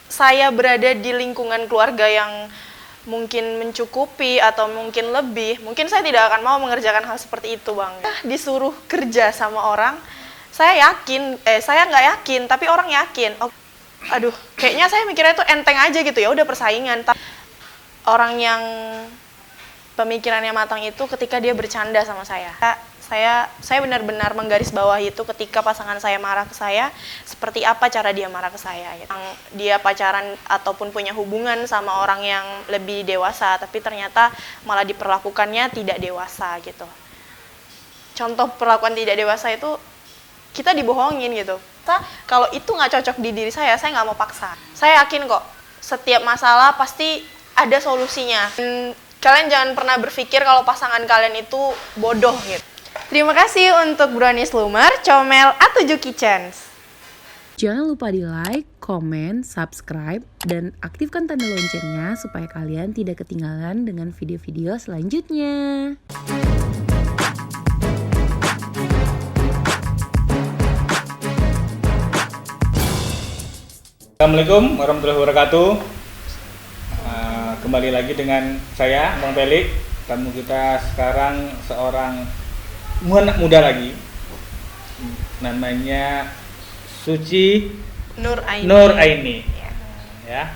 saya berada di lingkungan keluarga yang mungkin mencukupi atau mungkin lebih, mungkin saya tidak akan mau mengerjakan hal seperti itu, Bang. Disuruh kerja sama orang, saya nggak yakin, tapi orang yakin. Oh, aduh, kayaknya saya mikirnya itu enteng aja gitu, ya udah persaingan. Orang yang pemikirannya matang itu ketika dia bercanda sama saya benar-benar menggarisbawahi itu ketika pasangan saya marah ke saya, seperti apa cara dia marah ke saya. Yang dia pacaran ataupun punya hubungan sama orang yang lebih dewasa, tapi ternyata malah diperlakukannya tidak dewasa gitu. Contoh perlakuan tidak dewasa itu kita dibohongin gitu. Kalau itu nggak cocok di diri saya nggak mau paksa. Saya yakin kok, setiap masalah pasti ada solusinya. Kalian jangan pernah berpikir kalau pasangan kalian itu bodoh gitu. Terima kasih untuk Brownies Lumer, Comel A7 Kitchens. Jangan lupa di like, komen, subscribe, dan aktifkan tanda loncengnya supaya kalian tidak ketinggalan dengan video-video selanjutnya. Assalamualaikum warahmatullahi wabarakatuh. Kembali lagi dengan saya, Bang Pelik. Tamu kita sekarang seorang anak muda lagi, namanya Suci Nur Aini. Ya.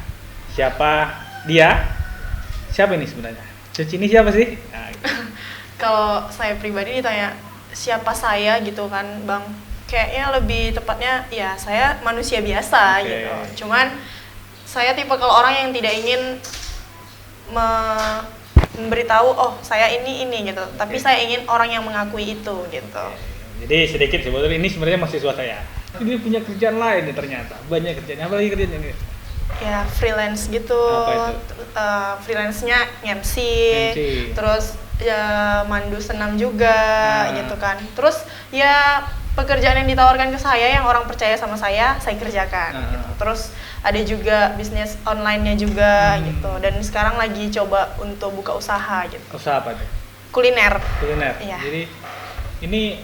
Siapa dia? Siapa ini sebenarnya? Suci ini siapa sih? Nah, gitu. Kalau saya pribadi ditanya siapa saya gitu kan, Bang, kayaknya lebih tepatnya ya saya manusia biasa gitu. Cuman saya tipe kalau orang yang tidak ingin memberitahu saya ini gitu, tapi saya ingin orang yang mengakui itu gitu. Jadi sedikit sebetulnya ini sebenarnya mahasiswa saya. Ini punya kerjaan lain nih ternyata, banyak kerjaan. Apa lagi kerjaan ini? Ya freelance gitu. Apa itu? Freelance-nya MC, terus ya mandu senam juga gitu kan. Terus ya pekerjaan yang ditawarkan ke saya yang orang percaya sama saya kerjakan gitu. Terus ada juga bisnis online-nya juga gitu. Dan sekarang lagi coba untuk buka usaha gitu. Usaha apa tuh? Kuliner. Iya. Jadi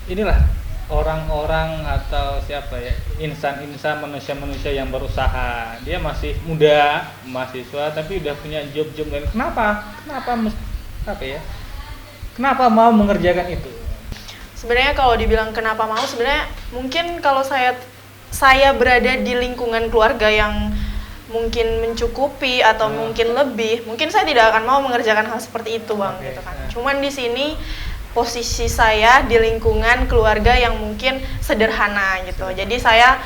inilah orang-orang atau siapa ya, insan-insan, manusia-manusia yang berusaha. Dia masih muda, mahasiswa, tapi udah punya job-job lain. Kenapa mau mengerjakan itu? Sebenarnya kalau dibilang kenapa mau, sebenarnya mungkin kalau saya berada di lingkungan keluarga yang mungkin mencukupi atau mungkin lebih, mungkin saya tidak akan mau mengerjakan hal seperti itu, Bang, gitu kan. Cuman di sini posisi saya di lingkungan keluarga yang mungkin sederhana gitu. Jadi saya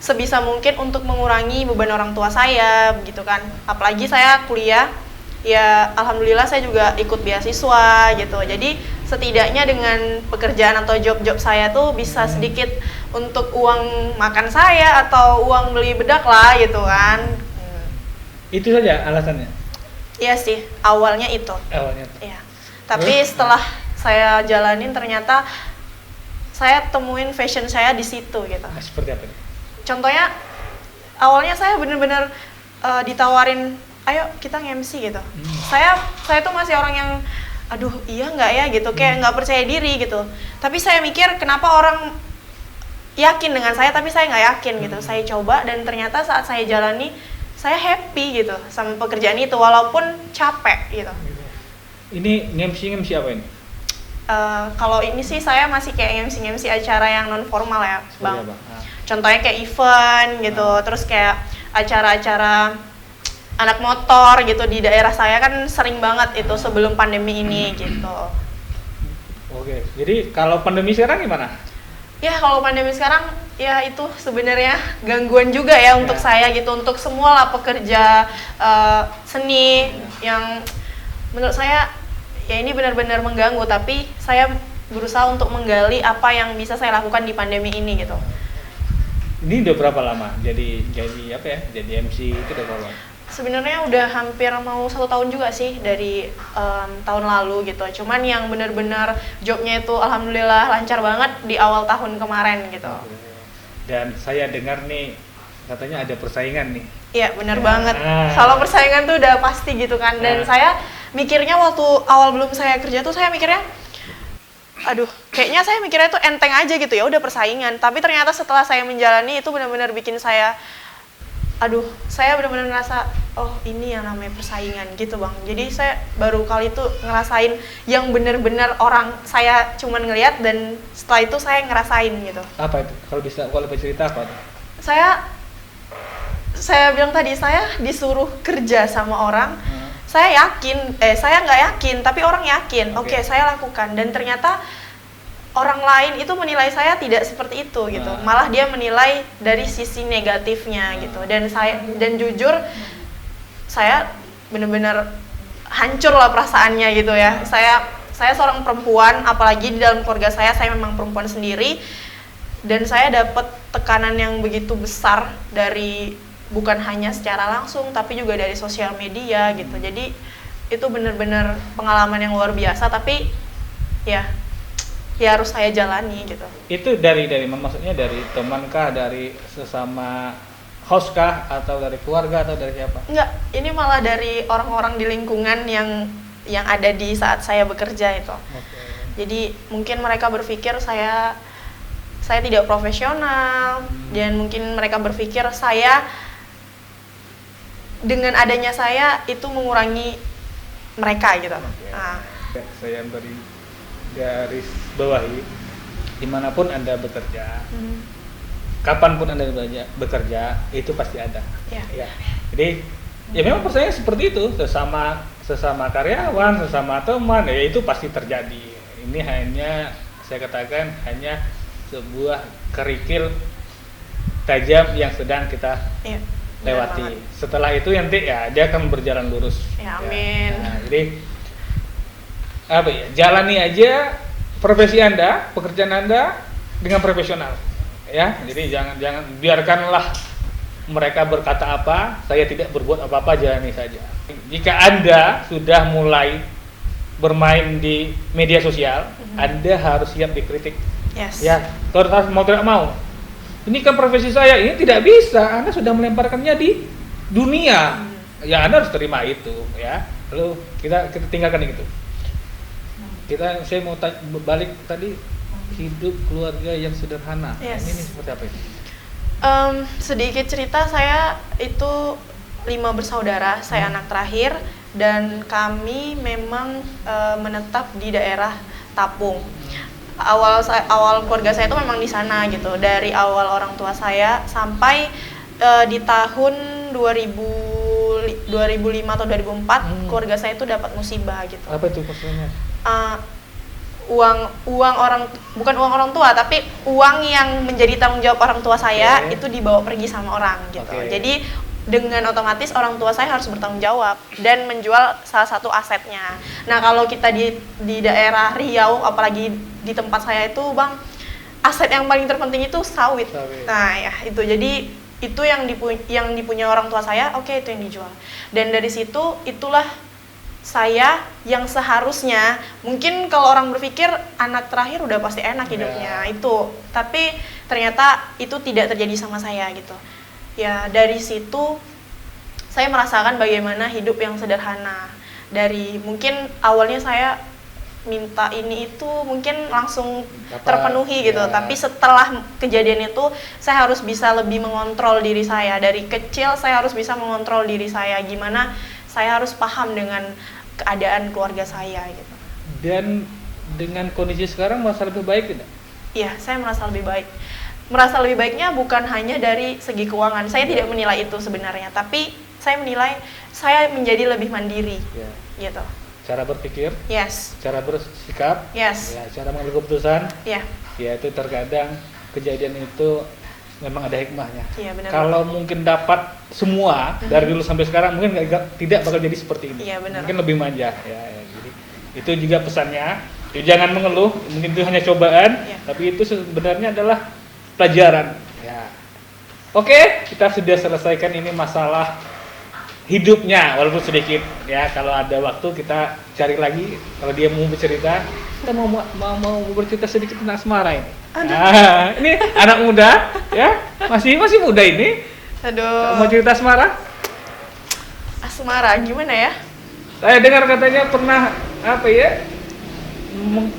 sebisa mungkin untuk mengurangi beban orang tua saya, gitu kan. Apalagi saya kuliah, ya alhamdulillah saya juga ikut beasiswa gitu. Jadi setidaknya dengan pekerjaan atau job-job saya tuh bisa sedikit untuk uang makan saya atau uang beli bedak lah gitu kan. Itu saja alasannya? Iya sih, awalnya itu. Iya. Tapi setelah saya jalanin ternyata saya temuin fashion saya di situ gitu. Seperti apa nih? Contohnya awalnya saya benar-benar ditawarin, ayo kita nge-MC gitu. Saya tuh masih orang yang aduh iya nggak ya gitu, kayak nggak percaya diri gitu. Tapi saya mikir kenapa orang yakin dengan saya tapi saya nggak yakin gitu. Saya coba dan ternyata saat saya jalani saya happy gitu sama pekerjaan itu walaupun capek gitu. Ini nge-MC apa ini? Kalau ini sih saya masih kayak nge-MC acara yang non formal ya, Bang. Contohnya kayak event gitu, terus kayak acara-acara anak motor gitu di daerah saya kan sering banget itu sebelum pandemi ini gitu. Oke, jadi kalau pandemi sekarang gimana? Ya kalau pandemi sekarang ya itu sebenarnya gangguan juga ya untuk saya gitu, untuk semua lah pekerja seni yang menurut saya ya ini benar-benar mengganggu, tapi saya berusaha untuk menggali apa yang bisa saya lakukan di pandemi ini gitu. Ini udah berapa lama jadi apa ya? Jadi MC itu udah berapa lama? Sebenarnya udah hampir mau 1 tahun juga sih dari tahun lalu gitu. Cuman yang benar-benar jobnya itu alhamdulillah lancar banget di awal tahun kemarin gitu. Dan saya dengar nih katanya ada persaingan nih. Iya benar banget. Kalau persaingan tuh udah pasti gitu kan. Dan saya mikirnya waktu awal belum saya kerja tuh saya mikirnya, aduh kayaknya saya mikirnya tuh enteng aja gitu, ya udah persaingan. Tapi ternyata setelah saya menjalani itu benar-benar bikin saya aduh, saya benar-benar ngerasa, oh ini yang namanya persaingan gitu bang. Jadi saya baru kali itu ngerasain yang benar-benar orang saya cuman ngelihat, dan setelah itu saya ngerasain gitu. Apa itu? Kalau bisa cerita apa? Saya bilang tadi, saya disuruh kerja sama orang. Saya nggak yakin, tapi orang yakin. Oke, saya lakukan, dan ternyata orang lain itu menilai saya tidak seperti itu gitu. Malah dia menilai dari sisi negatifnya gitu. Dan jujur saya benar-benar hancur lah perasaannya gitu ya. Saya seorang perempuan, apalagi di dalam keluarga saya memang perempuan sendiri, dan saya dapat tekanan yang begitu besar dari bukan hanya secara langsung tapi juga dari sosial media gitu. Jadi itu benar-benar pengalaman yang luar biasa, tapi ya harus saya jalani gitu. Itu dari maksudnya dari temankah, dari sesama host kah, atau dari keluarga, atau dari siapa? Enggak, ini malah dari orang-orang di lingkungan yang ada di saat saya bekerja itu. Jadi mungkin mereka berpikir saya tidak profesional, dan mungkin mereka berpikir dengan adanya saya itu mengurangi mereka gitu. Saya beri garis bawahi, dimanapun Anda bekerja, kapanpun Anda bekerja, itu pasti ada. Ya. Jadi ya memang persaingan seperti itu, sesama karyawan, sesama teman, ya itu pasti terjadi. Ini hanya saya katakan hanya sebuah kerikil tajam yang sedang kita lewati. Setelah itu nanti ya dia akan berjalan lurus. Ya, amin. Nah, jadi apa ya, jalani aja profesi Anda, pekerjaan Anda dengan profesional ya. Jadi jangan biarkanlah mereka berkata apa, saya tidak berbuat apa-apa, jalani saja. Jika Anda sudah mulai bermain di media sosial, Anda harus siap dikritik. Ya, kalau mau tidak mau, ini kan profesi saya, ini tidak bisa, Anda sudah melemparkannya di dunia. Ya Anda harus terima itu ya. Lalu kita tinggalkan itu. Saya mau balik tadi, hidup keluarga yang sederhana. Ini seperti apa ini? Sedikit cerita, saya itu 5 bersaudara, saya anak terakhir, dan kami memang menetap di daerah Tapung. Awal keluarga saya itu memang di sana gitu. Dari awal orang tua saya sampai di tahun 2005 atau 2004 keluarga saya itu dapat musibah gitu. Apa itu maksudnya? Bukan uang orang tua, tapi uang yang menjadi tanggung jawab orang tua saya itu dibawa pergi sama orang gitu. Jadi dengan otomatis orang tua saya harus bertanggung jawab dan menjual salah satu asetnya. Nah, kalau kita di daerah Riau, apalagi di tempat saya itu, Bang, aset yang paling terpenting itu sawit. Nah, ya itu. Jadi itu yang dipunya orang tua saya, itu yang dijual. Dan dari situ itulah saya yang seharusnya, mungkin kalau orang berpikir anak terakhir udah pasti enak hidupnya itu, tapi ternyata itu tidak terjadi sama saya gitu. Ya dari situ saya merasakan bagaimana hidup yang sederhana. Dari mungkin awalnya saya minta ini itu mungkin langsung terpenuhi gitu, tapi setelah kejadian itu saya harus bisa lebih mengontrol diri saya. Dari kecil saya harus bisa mengontrol diri saya, gimana saya harus paham dengan keadaan keluarga saya gitu. Dan dengan kondisi sekarang merasa lebih baik tidak? Iya, saya merasa lebih baik. Merasa lebih baiknya bukan hanya dari segi keuangan. Saya tidak menilai itu sebenarnya, tapi saya menilai saya menjadi lebih mandiri. Gitu. Cara berpikir? Yes. Cara bersikap? Yes. Ya, cara mengambil keputusan? Ya. Ya, itu terkadang kejadian itu memang ada hikmahnya. Iya, benar. Kalau mungkin dapat semua dari dulu sampai sekarang, mungkin tidak bakal jadi seperti ini. Iya, benar. Mungkin lebih manja. Ya, jadi itu juga pesannya. Jangan mengeluh, mungkin itu hanya cobaan, tapi itu sebenarnya adalah pelajaran. Ya. Oke, kita sudah selesaikan ini masalah hidupnya, walaupun sedikit. Ya, kalau ada waktu kita cari lagi. Kalau dia mau bercerita, kita mau bercerita sedikit tentang asmara ini. Nah, ini anak muda, ya, masih muda ini. Aduh. Mau cerita asmara? Asmara gimana ya? Saya dengar katanya pernah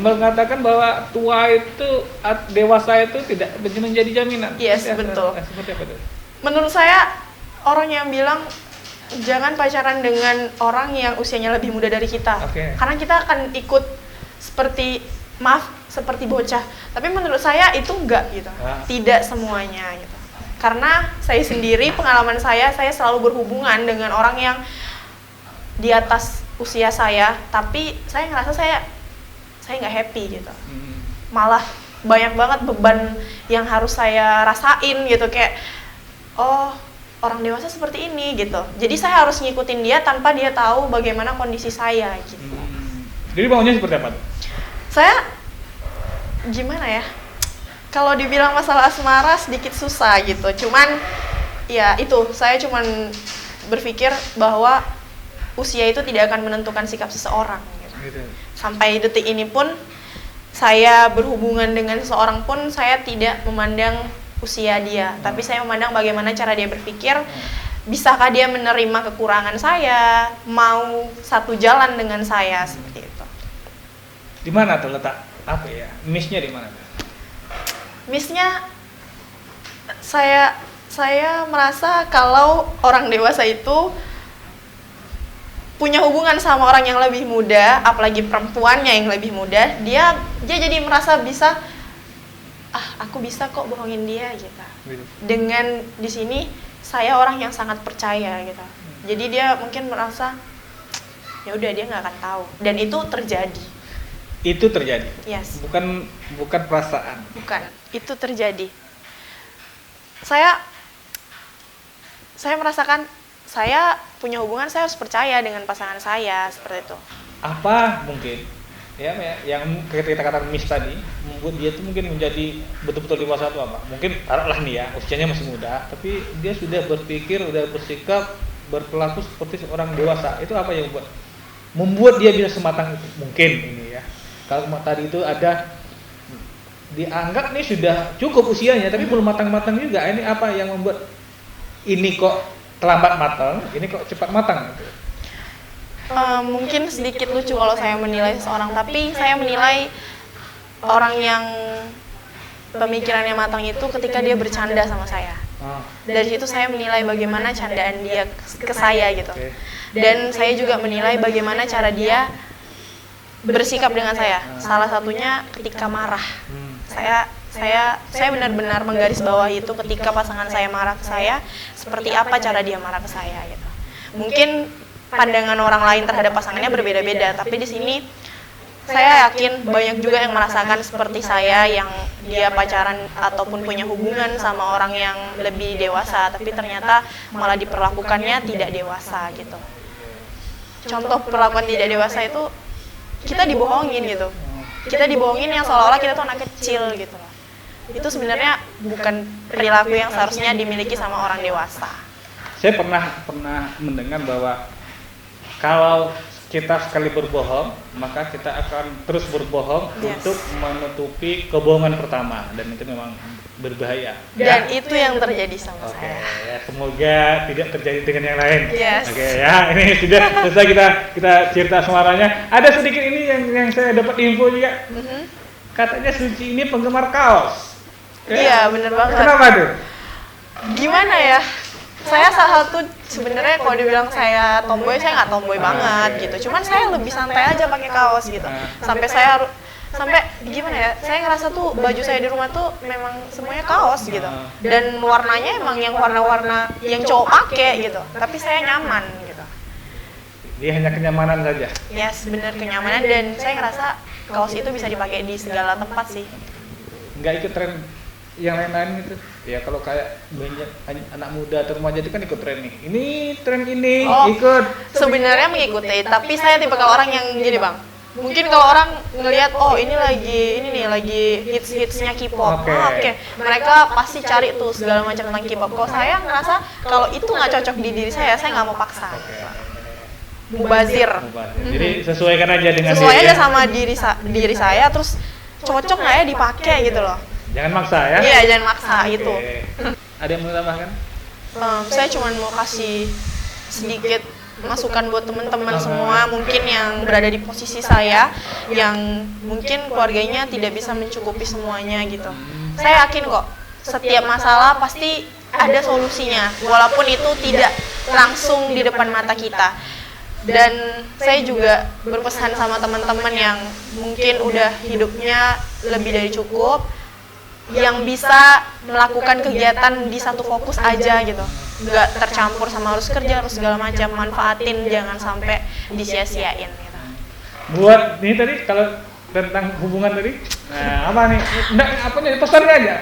mengatakan bahwa tua itu, dewasa itu tidak menjadi jaminan. Yes, betul. Seperti apa itu? Menurut saya orang yang bilang jangan pacaran dengan orang yang usianya lebih muda dari kita. Karena kita akan ikut seperti bocah. Tapi menurut saya itu enggak gitu. Tidak semuanya gitu. Karena saya sendiri, pengalaman saya selalu berhubungan dengan orang yang di atas usia saya, tapi saya ngerasa saya nggak happy gitu. Malah banyak banget beban yang harus saya rasain gitu, kayak oh orang dewasa seperti ini gitu. Jadi saya harus ngikutin dia tanpa dia tahu bagaimana kondisi saya gitu. Jadi maunya seperti apa? Saya gimana ya? Kalau dibilang masalah asmara sedikit susah gitu. Cuman ya itu, saya cuman berpikir bahwa usia itu tidak akan menentukan sikap seseorang gitu. Sampai detik ini pun saya berhubungan dengan seseorang pun saya tidak memandang usia dia, tapi saya memandang bagaimana cara dia berpikir, bisakah dia menerima kekurangan saya, mau satu jalan dengan saya, seperti itu. Di mana tuh letak apa ya? Miss-nya di mana? Miss-nya saya merasa kalau orang dewasa itu punya hubungan sama orang yang lebih muda, apalagi perempuannya yang lebih muda, dia jadi merasa bisa, aku bisa kok bohongin dia gitu. Dengan di sini saya orang yang sangat percaya gitu. Jadi dia mungkin merasa ya udah dia nggak akan tahu, dan itu terjadi. Itu terjadi. Yes. Bukan perasaan. Bukan, itu terjadi. Saya merasakan saya punya hubungan, saya harus percaya dengan pasangan saya, seperti itu. Apa mungkin ya yang kita katakan miss tadi membuat dia tuh mungkin menjadi betul-betul dewasa itu apa? Mungkin taruhlah nih ya, usianya masih muda, tapi dia sudah berpikir, sudah bersikap, berperilaku seperti seorang dewasa. Itu apa yang membuat dia bisa sematang itu? Mungkin ini ya. Kalau tadi itu ada dianggap nih sudah cukup usianya, tapi belum matang-matang juga. Ini apa yang membuat ini kok terlambat matang, ini kok cepat matang? Mungkin sedikit lucu kalau saya menilai seseorang, tapi saya menilai orang yang pemikirannya matang itu ketika dia bercanda sama saya. Dari situ saya menilai bagaimana candaan dia ke saya gitu. Dan saya juga menilai bagaimana cara dia bersikap dengan saya. Salah satunya ketika marah. Saya benar-benar menggarisbawahi itu ketika pasangan saya marah ke saya, seperti apa cara dia marah ke saya gitu. Mungkin pandangan orang lain terhadap pasangannya berbeda-beda, tapi di sini saya yakin banyak juga yang merasakan seperti saya, yang dia pacaran ataupun punya hubungan sama orang yang lebih dewasa, tapi ternyata malah diperlakukannya tidak dewasa gitu. Contoh perlakuan tidak dewasa itu kita dibohongin gitu. Kita dibohongin yang seolah-olah kita tuh anak kecil gitu. Itu sebenarnya bukan perilaku yang seharusnya dimiliki sama orang dewasa. Saya pernah mendengar bahwa kalau kita sekali berbohong, maka kita akan terus berbohong untuk menutupi kebohongan pertama, dan itu memang berbahaya. Dan itu yang terjadi sama saya. Ya, semoga tidak terjadi dengan yang lain. Yes. Ya, ini sudah selesai kita cerita suaranya. Ada sedikit ini yang saya dapat info juga. Katanya Suci ini penggemar kaos. Iya, bener banget. Kenapa tuh? Gimana ya? Saya salah satu sebenarnya kalau dibilang saya tomboy, saya nggak tomboy banget gitu. Cuman saya lebih santai aja pakai kaos gitu. Sampai gimana ya? Saya ngerasa tuh baju saya di rumah tuh memang semuanya kaos gitu. Dan warnanya emang yang warna-warna yang cowok pakai gitu. Tapi saya nyaman gitu. Dia hanya kenyamanan saja. Yes, bener kenyamanan, dan saya ngerasa kaos itu bisa dipakai di segala tempat sih. Nggak ikut tren yang lain-lain gitu ya? Kalau kayak banyak anak muda atau remaja itu kan ikut tren nih, ini tren ini ikut. Sebenarnya mengikuti, tapi saya tipe orang yang gini bang, mungkin kalau orang ngelihat ini lagi hits-hitsnya K-pop, oke. Mereka pasti cari tuh segala macam tentang K-pop. Kalau saya ngerasa kalau itu nggak cocok di diri saya nggak mau paksa. Mubazir. Jadi sesuaikan aja dengan sesuai aja sama diri saya, terus cocok nggak ya dipakai gitu loh. Jangan maksa ya? Iya, jangan maksa gitu. Ada yang mau tambahkan? Saya cuma mau kasih sedikit masukan buat teman-teman semua mungkin yang berada di posisi saya, yang mungkin keluarganya tidak bisa mencukupi semuanya gitu. Saya yakin kok setiap masalah pasti ada solusinya, walaupun itu tidak langsung di depan mata kita. Dan saya juga berpesan sama teman-teman yang mungkin udah hidupnya lebih dari cukup, yang bisa melakukan kegiatan di satu fokus aja gitu, nggak tercampur sama harus kerja, harus segala macam, manfaatin, jangan sampai disia-siain gitu. Buat ini tadi kalau tentang hubungan tadi, nah apa nih? Nggak, apa nih pesannya aja?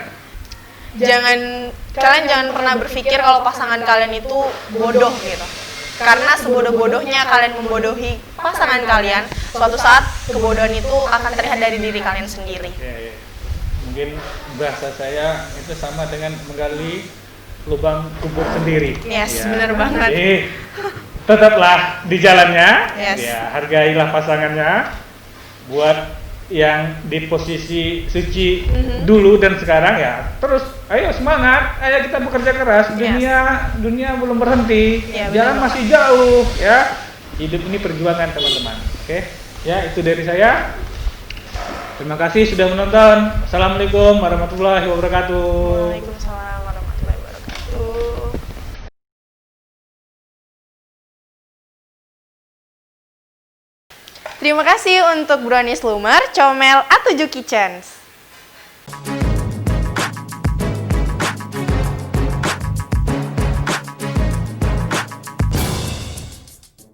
Kalian jangan pernah berpikir kalau pasangan kalian itu bodoh gitu. Karena sebodoh-bodohnya kalian membodohi pasangan kalian, suatu saat kebodohan itu akan terlihat dari diri kalian sendiri. Ya. Mungkin bahasa saya itu sama dengan menggali lubang kubur sendiri. Yes, benar banget. Jadi tetaplah di jalannya, Yes. ya hargailah pasangannya. Buat yang di posisi suci dulu dan sekarang ya terus ayo semangat, ayo kita bekerja keras. Dunia belum berhenti, Ya, jalan benar. masih jauh ya. Hidup ini perjuangan teman-teman. Oke, ya itu dari saya. Terima kasih sudah menonton. Assalamualaikum warahmatullahi wabarakatuh. Waalaikumsalam warahmatullahi wabarakatuh. Terima kasih untuk Brownies Lumar, Comel A7 Kitchens.